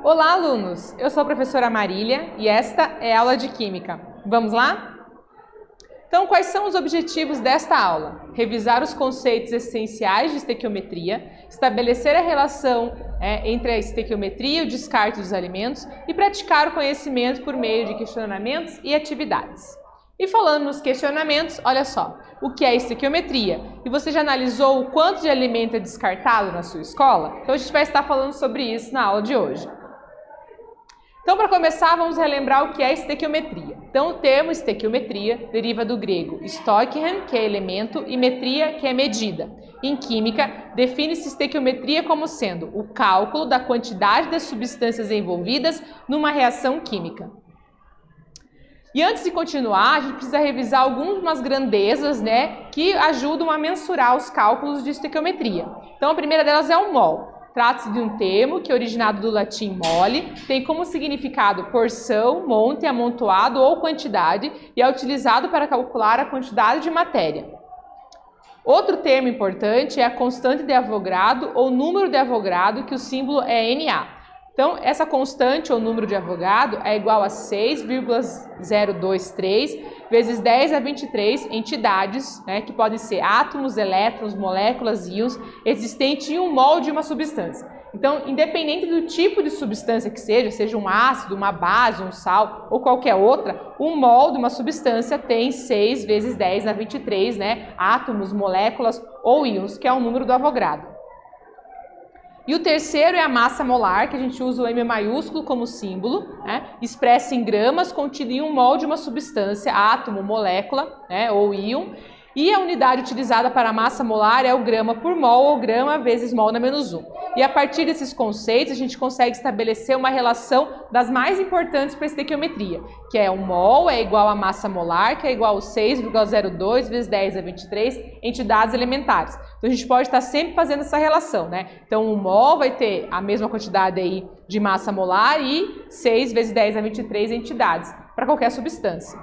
Olá, alunos! Eu sou a professora Marília e esta é a aula de Química. Vamos lá? Então, quais são os objetivos desta aula? Revisar os conceitos essenciais de estequiometria, estabelecer a relação entre a estequiometria e o descarte dos alimentos e praticar o conhecimento por meio de questionamentos e atividades. E falando nos questionamentos, olha só, o que é estequiometria? E você já analisou o quanto de alimento é descartado na sua escola? Então a gente vai estar falando sobre isso na aula de hoje. Então, para começar, vamos relembrar o que é estequiometria. Então, o termo estequiometria deriva do grego stoichein, que é elemento, e metria, que é medida. Em química, define-se estequiometria como sendo o cálculo da quantidade das substâncias envolvidas numa reação química. E antes de continuar, a gente precisa revisar algumas grandezas, que ajudam a mensurar os cálculos de estequiometria. Então, a primeira delas é o mol. Trata-se de um termo que, originado do latim mole, tem como significado porção, monte, amontoado ou quantidade e é utilizado para calcular a quantidade de matéria. Outro termo importante é a constante de Avogadro ou número de Avogadro, que o símbolo é Na. Então, essa constante ou número de Avogadro é igual a 6,023 vezes 10 a 23 entidades, que podem ser átomos, elétrons, moléculas, íons, existentes em um mol de uma substância. Então, independente do tipo de substância que seja um ácido, uma base, um sal ou qualquer outra, um mol de uma substância tem 6 vezes 10 a 23, átomos, moléculas ou íons, que é o número do Avogadro. E o terceiro é a massa molar, que a gente usa o M maiúsculo como símbolo, expressa em gramas, contido em um mol de uma substância, átomo, molécula, ou íon. E a unidade utilizada para a massa molar é o grama por mol ou grama vezes mol na menos 1. E a partir desses conceitos a gente consegue estabelecer uma relação das mais importantes para a estequiometria, que é o mol é igual a massa molar, que é igual a 6,02 vezes 10 a 23 entidades elementares. Então a gente pode estar sempre fazendo essa relação, Então o mol vai ter a mesma quantidade aí de massa molar e 6 vezes 10 a 23 entidades para qualquer substância.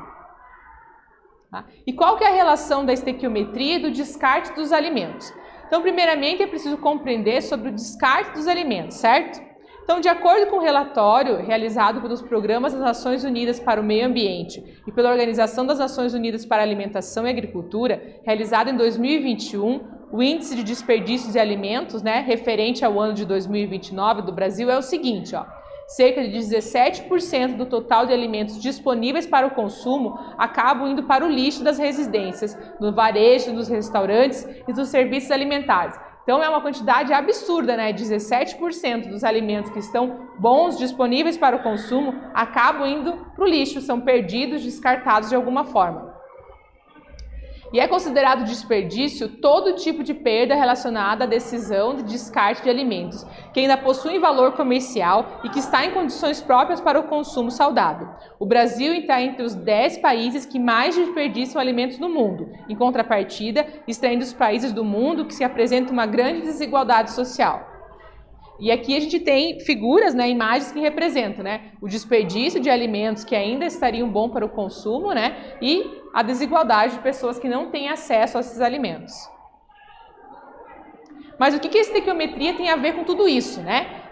E qual que é a relação da estequiometria e do descarte dos alimentos? Então, primeiramente, é preciso compreender sobre o descarte dos alimentos, certo? Então, de acordo com o relatório realizado pelos Programas das Nações Unidas para o Meio Ambiente e pela Organização das Nações Unidas para a Alimentação e Agricultura, realizado em 2021, o índice de desperdício de alimentos, referente ao ano de 2029 do Brasil é o seguinte, cerca de 17% do total de alimentos disponíveis para o consumo acabam indo para o lixo das residências, no varejo, nos restaurantes e dos serviços alimentares. Então é uma quantidade absurda, 17% dos alimentos que estão bons, disponíveis para o consumo, acabam indo para o lixo, são perdidos, descartados de alguma forma. E é considerado desperdício todo tipo de perda relacionada à decisão de descarte de alimentos, que ainda possuem valor comercial e que está em condições próprias para o consumo saudável. O Brasil está entre os 10 países que mais desperdiçam alimentos no mundo. Em contrapartida, está entre os países do mundo que se apresenta uma grande desigualdade social. E aqui a gente tem figuras, imagens que representam o desperdício de alimentos que ainda estariam bons para o consumo, e a desigualdade de pessoas que não têm acesso a esses alimentos. Mas o que a estequiometria tem a ver com tudo isso,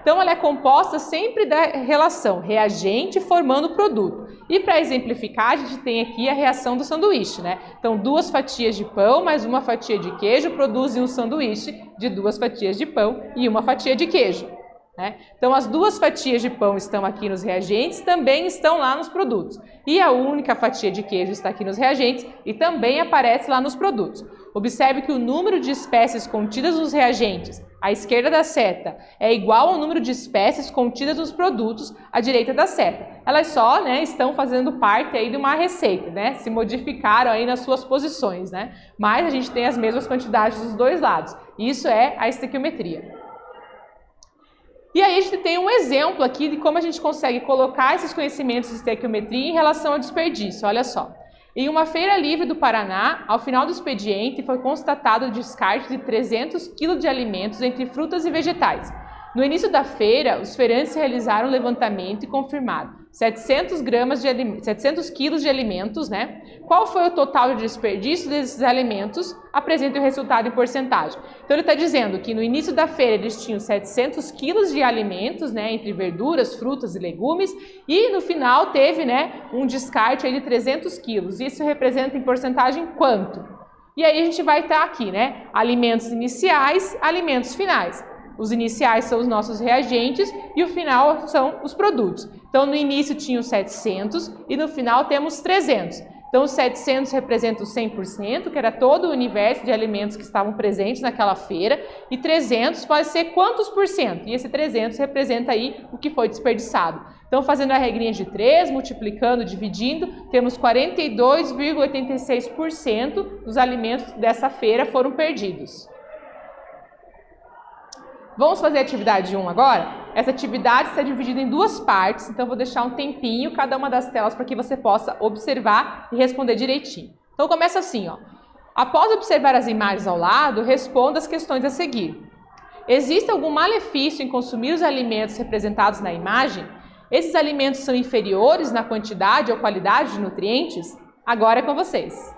Então ela é composta sempre da relação reagente formando produto. E para exemplificar, a gente tem aqui a reação do sanduíche, Então 2 fatias de pão mais 1 fatia de queijo produzem um sanduíche de 2 fatias de pão e 1 fatia de queijo. Então as 2 fatias de pão estão aqui nos reagentes, também estão lá nos produtos. E a única fatia de queijo está aqui nos reagentes e também aparece lá nos produtos. Observe que o número de espécies contidas nos reagentes, à esquerda da seta, é igual ao número de espécies contidas nos produtos, à direita da seta. Elas só estão fazendo parte aí de uma receita, se modificaram aí nas suas posições, Mas a gente tem as mesmas quantidades dos dois lados. Isso é a estequiometria. E aí a gente tem um exemplo aqui de como a gente consegue colocar esses conhecimentos de estequiometria em relação ao desperdício. Olha só. Em uma feira livre do Paraná, ao final do expediente, foi constatado o descarte de 300 kg de alimentos entre frutas e vegetais. No início da feira, os feirantes realizaram um levantamento e confirmaram 700 quilos de alimentos, né? Qual foi o total de desperdício desses alimentos? Apresenta o resultado em porcentagem. Então, ele está dizendo que no início da feira eles tinham 700 quilos de alimentos, né? Entre verduras, frutas e legumes, e no final teve, né? Um descarte aí de 300 quilos. Isso representa em porcentagem quanto? E aí a gente vai estar aqui, né? Alimentos iniciais, alimentos finais. Os iniciais são os nossos reagentes e o final são os produtos. Então, no início tinham 700 e no final temos 300. Então, os 700 representam 100%, que era todo o universo de alimentos que estavam presentes naquela feira, e 300 pode ser quantos por cento? E esse 300 representa aí o que foi desperdiçado. Então, fazendo a regrinha de 3, multiplicando, dividindo, temos 42,86% dos alimentos dessa feira foram perdidos. Vamos fazer a atividade 1 agora? Essa atividade está dividida em duas partes, então vou deixar um tempinho cada uma das telas para que você possa observar e responder direitinho. Então começa assim, ó. Após observar as imagens ao lado, responda as questões a seguir. Existe algum malefício em consumir os alimentos representados na imagem? Esses alimentos são inferiores na quantidade ou qualidade de nutrientes? Agora é com vocês.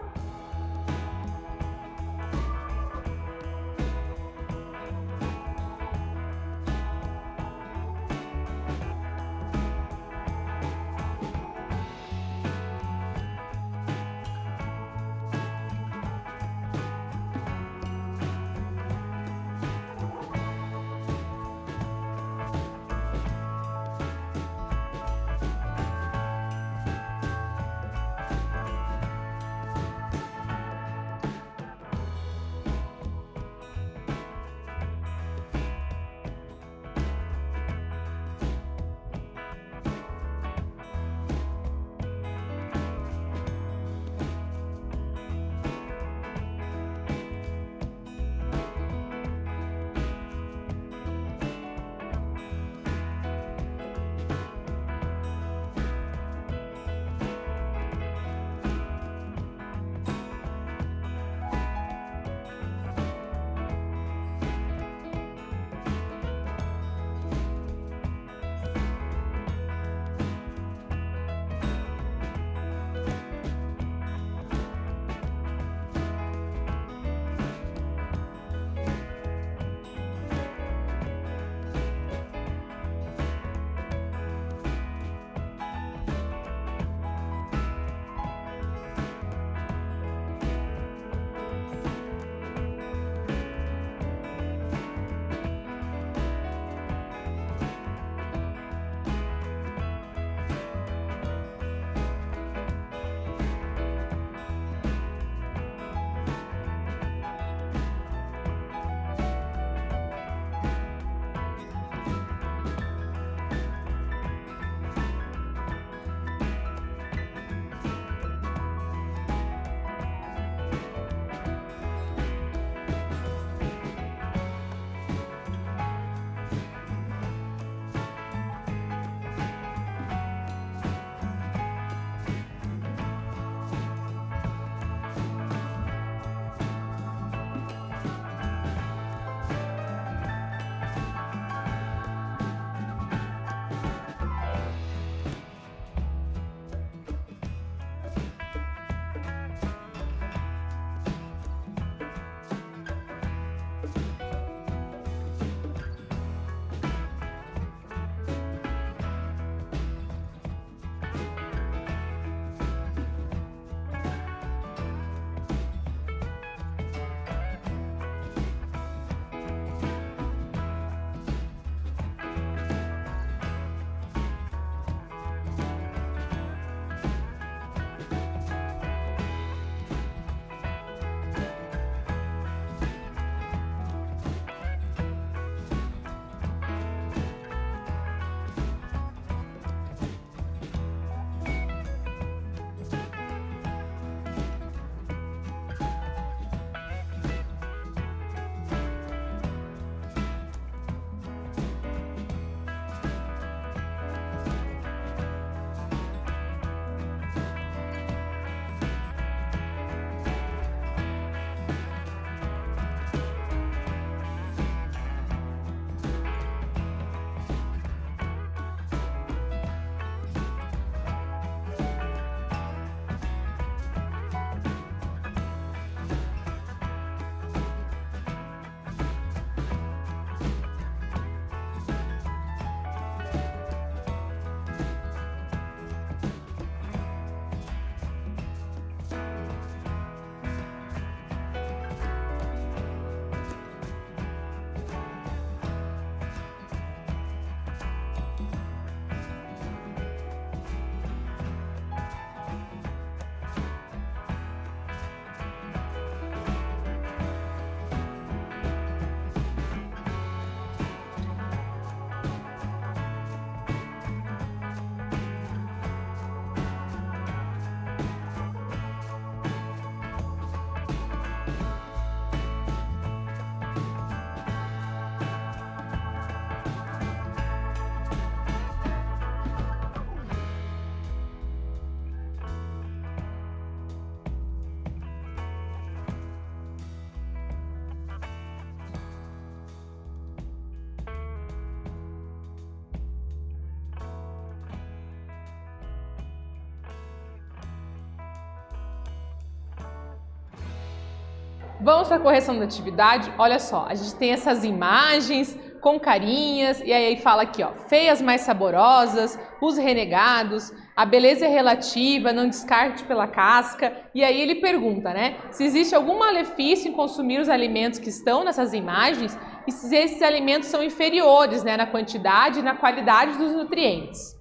Vamos para a correção da atividade? Olha só, a gente tem essas imagens com carinhas, e aí fala aqui, ó, feias mais saborosas, os renegados, a beleza é relativa, não descarte pela casca. E aí ele pergunta, né, se existe algum malefício em consumir os alimentos que estão nessas imagens e se esses alimentos são inferiores, né, na quantidade e na qualidade dos nutrientes.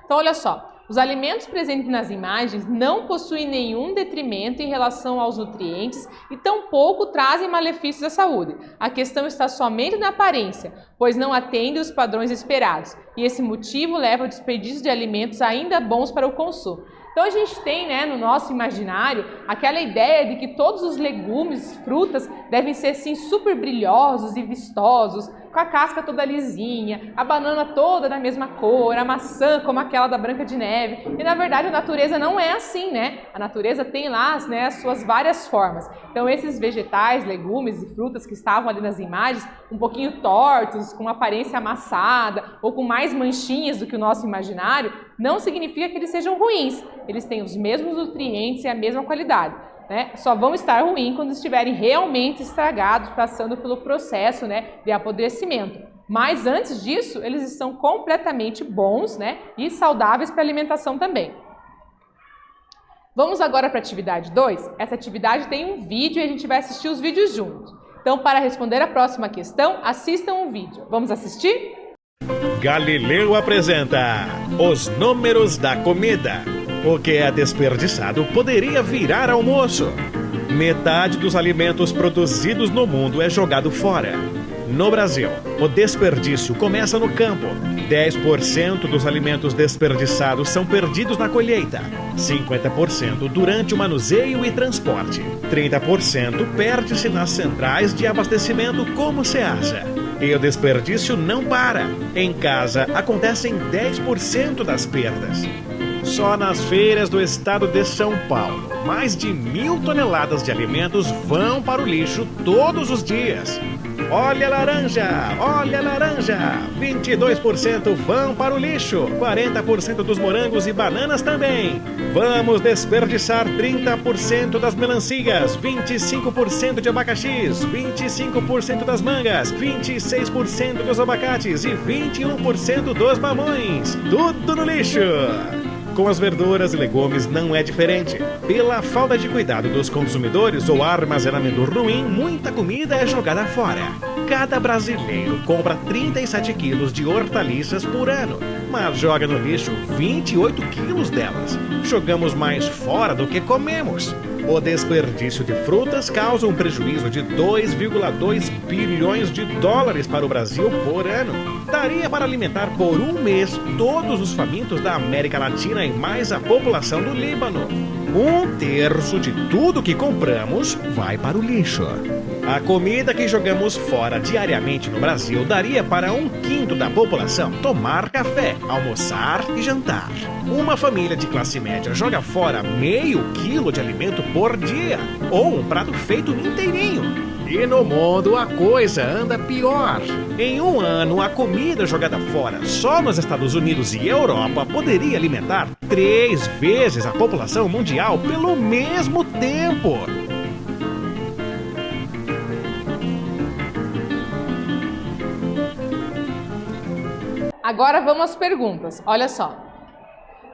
Então, olha só. Os alimentos presentes nas imagens não possuem nenhum detrimento em relação aos nutrientes e tampouco trazem malefícios à saúde. A questão está somente na aparência, pois não atende os padrões esperados, e esse motivo leva ao desperdício de alimentos ainda bons para o consumo. Então a gente tem, né, no nosso imaginário aquela ideia de que todos os legumes, frutas devem ser assim super brilhosos e vistosos, com a casca toda lisinha, a banana toda da mesma cor, a maçã como aquela da Branca de Neve. E na verdade a natureza não é assim, né? A natureza tem lá, né, as suas várias formas. Então esses vegetais, legumes e frutas que estavam ali nas imagens, um pouquinho tortos, com uma aparência amassada ou com mais manchinhas do que o nosso imaginário, não significa que eles sejam ruins. Eles têm os mesmos nutrientes e a mesma qualidade. Né? Só vão estar ruins quando estiverem realmente estragados, passando pelo processo, né, de apodrecimento. Mas antes disso, eles estão completamente bons, né, e saudáveis para a alimentação também. Vamos agora para a atividade 2. Essa atividade tem um vídeo e a gente vai assistir os vídeos juntos. Então, para responder a próxima questão, assistam o vídeo. Vamos assistir? Galileu apresenta os números da comida. O que é desperdiçado poderia virar almoço. Metade dos alimentos produzidos no mundo é jogado fora. No Brasil, o desperdício começa no campo. 10% dos alimentos desperdiçados são perdidos na colheita. 50% durante o manuseio e transporte. 30% perde-se nas centrais de abastecimento como Ceasa. E o desperdício não para. Em casa, acontecem 10% das perdas. Só nas feiras do estado de São Paulo, mais de 1.000 toneladas de alimentos vão para o lixo todos os dias. Olha a laranja! Olha a laranja! 22% vão para o lixo, 40% dos morangos e bananas também. Vamos desperdiçar 30% das melancias, 25% de abacaxis, 25% das mangas, 26% dos abacates e 21% dos mamões. Tudo no lixo! Com as verduras e legumes não é diferente. Pela falta de cuidado dos consumidores ou armazenamento ruim, muita comida é jogada fora. Cada brasileiro compra 37 quilos de hortaliças por ano, mas joga no lixo 28 quilos delas. Jogamos mais fora do que comemos. O desperdício de frutas causa um prejuízo de 2,2 bilhões de dólares para o Brasil por ano. Daria para alimentar por um mês todos os famintos da América Latina e mais a população do Líbano. 1/3 de tudo que compramos vai para o lixo. A comida que jogamos fora diariamente no Brasil daria para 1/5 da população tomar café, almoçar e jantar. Uma família de classe média joga fora meio quilo de alimento por dia, ou um prato feito inteirinho. E no mundo a coisa anda pior. Em um ano, a comida jogada fora só nos Estados Unidos e Europa poderia alimentar 3 vezes a população mundial pelo mesmo tempo. Agora vamos às perguntas. Olha só.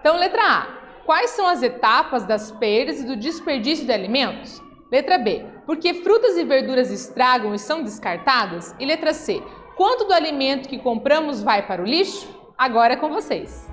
Então, letra A. Quais são as etapas das perdas e do desperdício de alimentos? Letra B. Por que frutas e verduras estragam e são descartadas? E letra C. Quanto do alimento que compramos vai para o lixo? Agora é com vocês.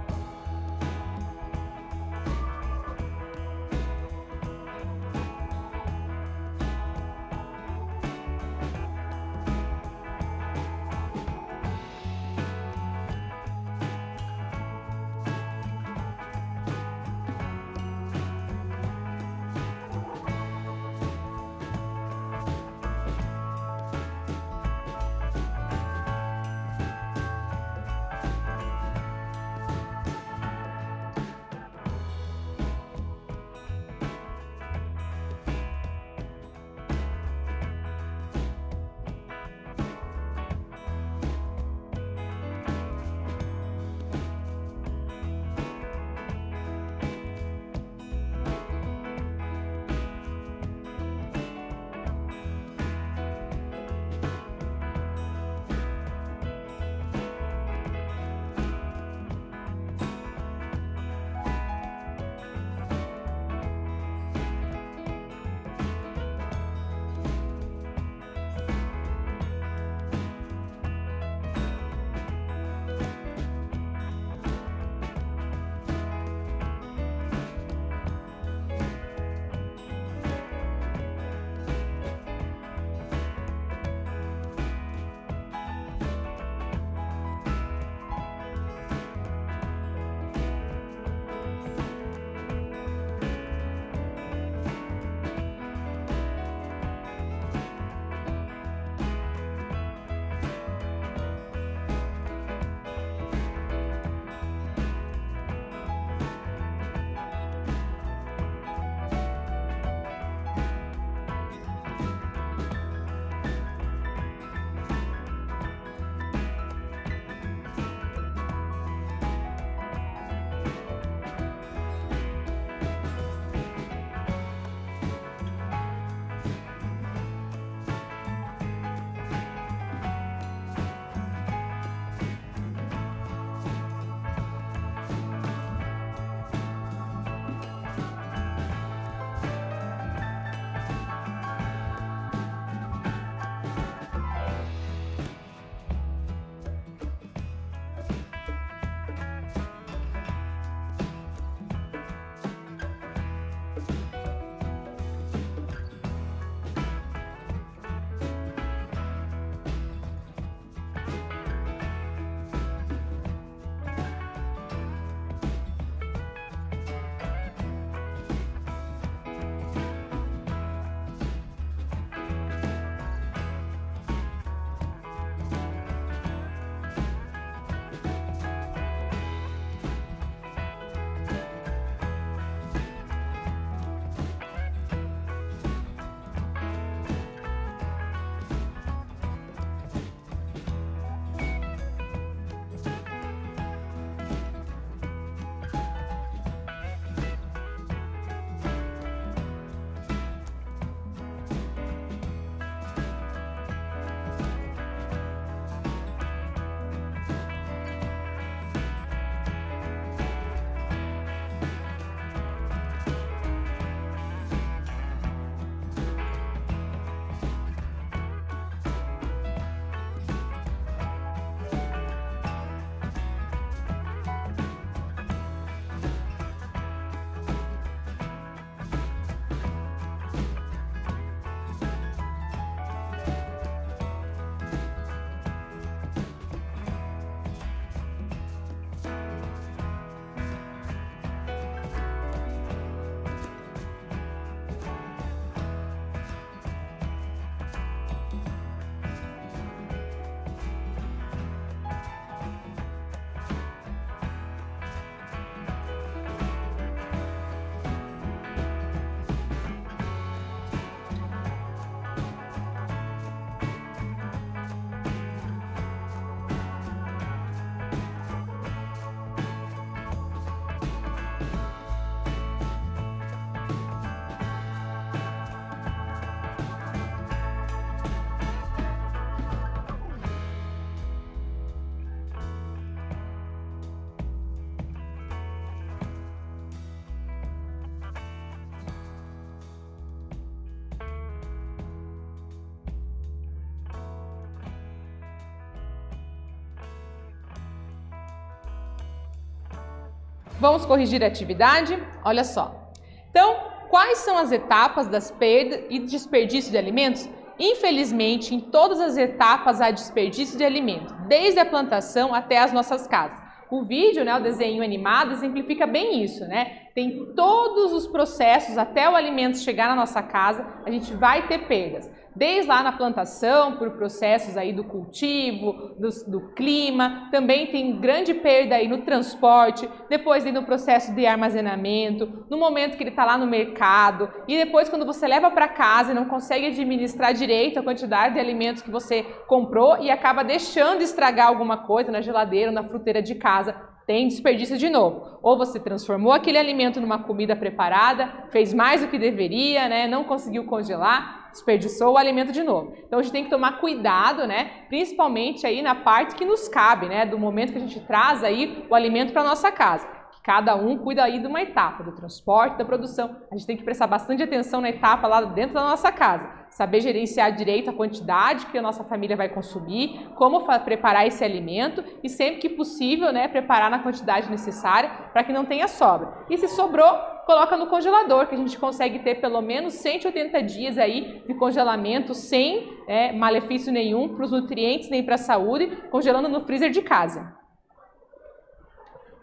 Vamos corrigir a atividade? Olha só. Então, quais são as etapas das perdas e desperdício de alimentos? Infelizmente, em todas as etapas há desperdício de alimento, desde a plantação até as nossas casas. O vídeo, né, o desenho animado, exemplifica bem isso, né? Tem todos os processos até o alimento chegar na nossa casa, a gente vai ter perdas. Desde lá na plantação, por processos aí do cultivo, do clima, também tem grande perda aí no transporte, depois aí no processo de armazenamento, no momento que ele está lá no mercado, e depois quando você leva para casa e não consegue administrar direito a quantidade de alimentos que você comprou e acaba deixando estragar alguma coisa na geladeira ou na fruteira de casa, tem desperdício de novo. Ou você transformou aquele alimento numa comida preparada, fez mais do que deveria, né? Não conseguiu congelar, desperdiçou o alimento de novo. Então a gente tem que tomar cuidado, né? Principalmente aí na parte que nos cabe, né? Do momento que a gente traz aí o alimento para nossa casa. Cada um cuida aí de uma etapa, do transporte, da produção. A gente tem que prestar bastante atenção na etapa lá dentro da nossa casa. Saber gerenciar direito a quantidade que a nossa família vai consumir, como preparar esse alimento e sempre que possível, né, preparar na quantidade necessária para que não tenha sobra. E se sobrou, coloca no congelador, que a gente consegue ter pelo menos 180 dias aí de congelamento sem malefício nenhum para os nutrientes nem para a saúde, congelando no freezer de casa.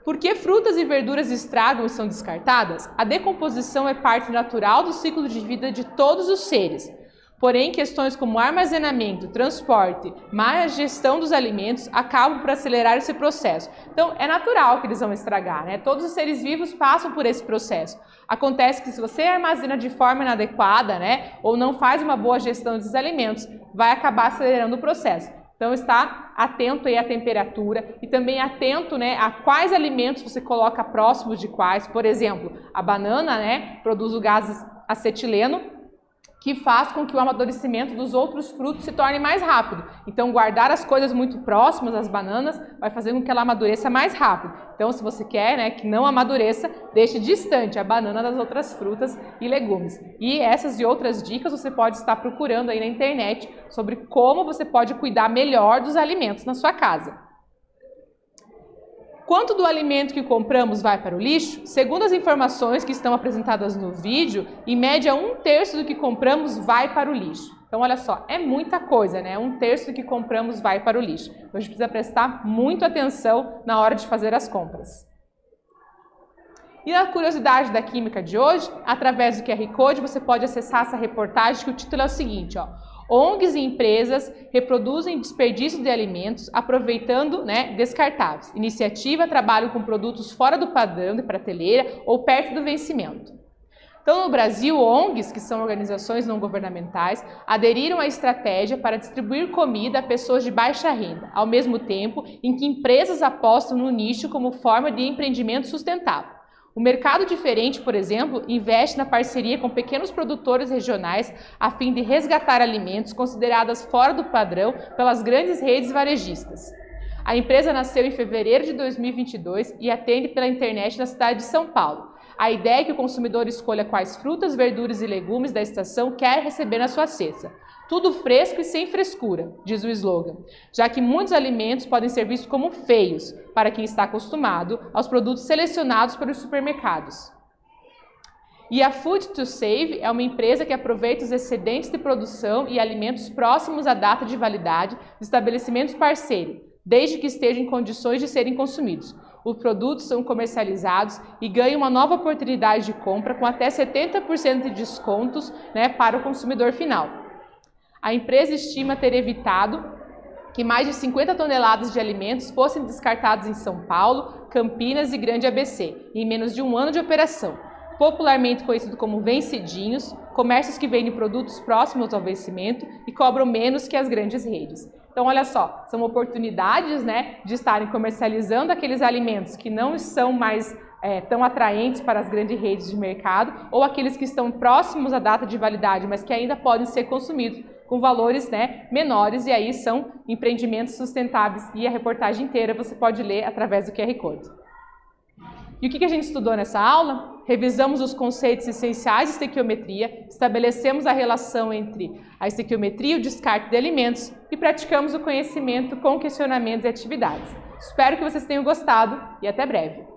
Por que frutas e verduras estragam e são descartadas? A decomposição é parte natural do ciclo de vida de todos os seres. Porém, questões como armazenamento, transporte, má gestão dos alimentos acabam por acelerar esse processo. Então, é natural que eles vão estragar, né? Todos os seres vivos passam por esse processo. Acontece que se você armazena de forma inadequada, né, ou não faz uma boa gestão desses alimentos, vai acabar acelerando o processo. Então, está atento aí à temperatura e também atento, né, a quais alimentos você coloca próximos de quais. Por exemplo, a banana, né, produz o gás acetileno, que faz com que o amadurecimento dos outros frutos se torne mais rápido. Então, guardar as coisas muito próximas às bananas vai fazer com que ela amadureça mais rápido. Então, se você quer, né, que não amadureça, deixe distante a banana das outras frutas e legumes. E essas e outras dicas você pode estar procurando aí na internet sobre como você pode cuidar melhor dos alimentos na sua casa. Quanto do alimento que compramos vai para o lixo? Segundo as informações que estão apresentadas no vídeo, em média 1/3 do que compramos vai para o lixo. Então, olha só, é muita coisa, né? 1/3 do que compramos vai para o lixo. Então, a gente precisa prestar muita atenção na hora de fazer as compras. E a curiosidade da química de hoje, através do QR Code, você pode acessar essa reportagem, que o título é o seguinte, ó. ONGs e empresas reproduzem desperdício de alimentos aproveitando, né, descartáveis. Iniciativa trabalha com produtos fora do padrão de prateleira ou perto do vencimento. Então, no Brasil, ONGs, que são organizações não governamentais, aderiram à estratégia para distribuir comida a pessoas de baixa renda, ao mesmo tempo em que empresas apostam no nicho como forma de empreendimento sustentável. O Mercado Diferente, por exemplo, investe na parceria com pequenos produtores regionais a fim de resgatar alimentos considerados fora do padrão pelas grandes redes varejistas. A empresa nasceu em fevereiro de 2022 e atende pela internet na cidade de São Paulo. A ideia é que o consumidor escolha quais frutas, verduras e legumes da estação quer receber na sua cesta. Tudo fresco e sem frescura, diz o slogan, já que muitos alimentos podem ser vistos como feios para quem está acostumado aos produtos selecionados pelos supermercados. E a Food to Save é uma empresa que aproveita os excedentes de produção e alimentos próximos à data de validade de estabelecimentos parceiros, desde que estejam em condições de serem consumidos. Os produtos são comercializados e ganham uma nova oportunidade de compra com até 70% de descontos, né, para o consumidor final. A empresa estima ter evitado que mais de 50 toneladas de alimentos fossem descartados em São Paulo, Campinas e Grande ABC, em menos de um ano de operação. Popularmente conhecido como vencidinhos, comércios que vendem produtos próximos ao vencimento e cobram menos que as grandes redes. Então, olha só, são oportunidades, né, de estarem comercializando aqueles alimentos que não são mais tão atraentes para as grandes redes de mercado ou aqueles que estão próximos à data de validade, mas que ainda podem ser consumidos com valores, né, menores, e aí são empreendimentos sustentáveis. E a reportagem inteira você pode ler através do QR Code. E o que a gente estudou nessa aula? Revisamos os conceitos essenciais de estequiometria, estabelecemos a relação entre a estequiometria e o descarte de alimentos e praticamos o conhecimento com questionamentos e atividades. Espero que vocês tenham gostado e até breve!